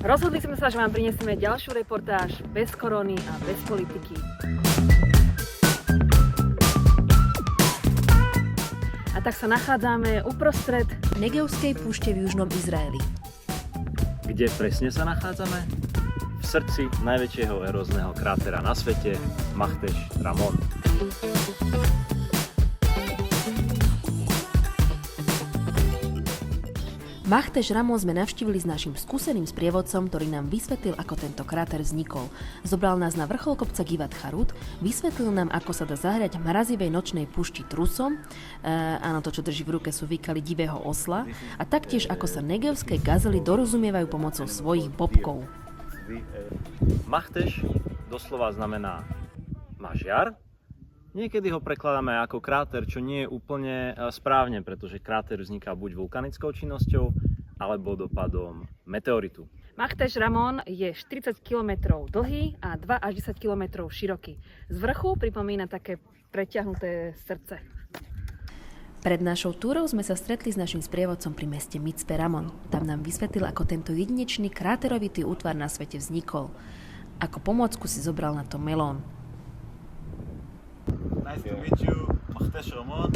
Rozhodli sme sa, že vám prinesieme ďalšiu reportáž bez korony a bez politiky. A tak sa nachádzame uprostred Negevskej púšte v južnom Izraeli. Kde presne sa nachádzame? V srdci najväčšieho erózneho krátera na svete, Machteš Ramon. Machteš Ramon sme navštívili s našim skúseným sprievodcom, ktorý nám vysvetlil, ako tento kráter vznikol. Zobral nás na vrchol kopca Givat Harut, vysvetlil nám, ako sa dá zahrať v mrazivej nočnej púšti trusom, áno, to, čo drží v ruke, sú výkaly divého osla, a taktiež, ako sa negevské gazely dorozumievajú pomocou svojich bobkov. Machteš doslova znamená mažiar. Niekedy ho prekladáme ako kráter, čo nie je úplne správne, pretože kráter vzniká buď vulkanickou činnosťou, alebo dopadom meteoritu. Machteš Ramon je 40 km dlhý a 2 až 10 km široký. Z vrchu pripomína také preťahnuté srdce. Pred našou túrou sme sa stretli s našim sprievodcom pri meste Mitzpe Ramon. Tam nám vysvetlil, ako tento jedinečný kráterovitý útvar na svete vznikol. Ako pomôcku si zobral na to melón. Nice to meet you, Machteš Ramon.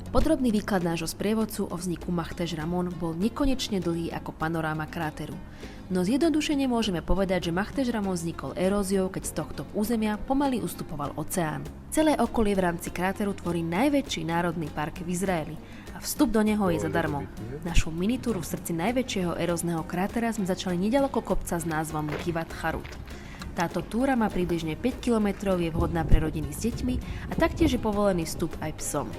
Podrobný výklad nášho sprievodcu o vzniku Machteš Ramon bol nekonečne dlhý ako panoráma kráteru. No zjednodušene môžeme povedať, že Machteš Ramon vznikol eróziou, keď z tohto územia pomaly ustupoval oceán. Celé okolie v rámci kráteru tvorí najväčší národný park v Izraeli a vstup do neho je zadarmo. Našu minitúru v srdci najväčšieho erózneho krátera sme začali neďaleko kopca s názvom Givat Harut. Táto túra má približne 5 km, je vhodná pre rodiny s deťmi a taktiež je povolený vstup aj psom.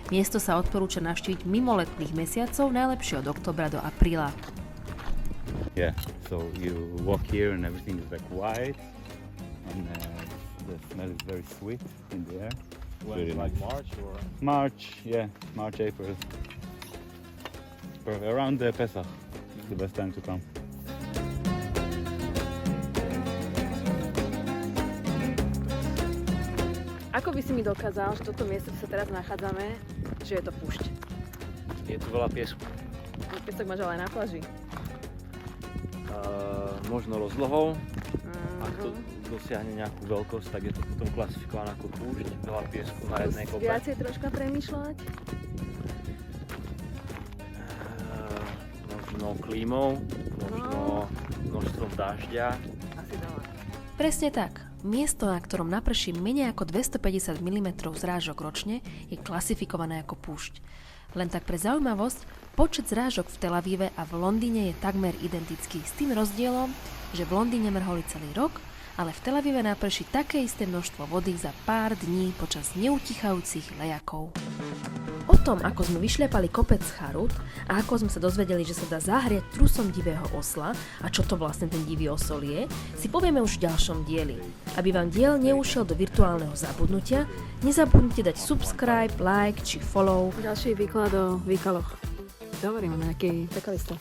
Miesto sa odporúča navštíviť mimo letných mesiacov, najlepšie od októbra do apríla. Yeah, so you walk here and everything is like white and the smell is very sweet in the air. Really like March or March, April. Around the Pesach is the best time to come. Ako by si mi dokázal, že toto miesto, kde sa teraz nachádzame, že je to púšť? je tu veľa piesku. Piesok máš ale aj na pláži. Možno rozlohou. Ak to dosiahne nejakú veľkosť, tak je to potom klasifikované ako púšť. Veľa piesku na jednej kope. Viacej troška premýšľať? Možno klímou, možno množstvom dažďa. Asi veľa. Presne tak. Miesto, na ktorom naprší menej ako 250 mm zrážok ročne, je klasifikované ako púšť. Len tak pre zaujímavosť, počet zrážok v Tel Avive a v Londýne je takmer identický, s tým rozdielom, že v Londýne mrholi celý rok, ale v Tel Avive naprší také isté množstvo vody za pár dní počas neutichajúcich lejakov. O tom, ako sme vyšľapali kopec Harut a ako sme sa dozvedeli, že sa dá zahriať trusom divého osla a čo to vlastne ten divý osol je, si povieme už v ďalšom dieli. Aby vám diel neušiel do virtuálneho zabudnutia, nezabudnite dať subscribe, like či follow. Ďalší výklad o výkaloch. Dobre, máme nejaký takalista.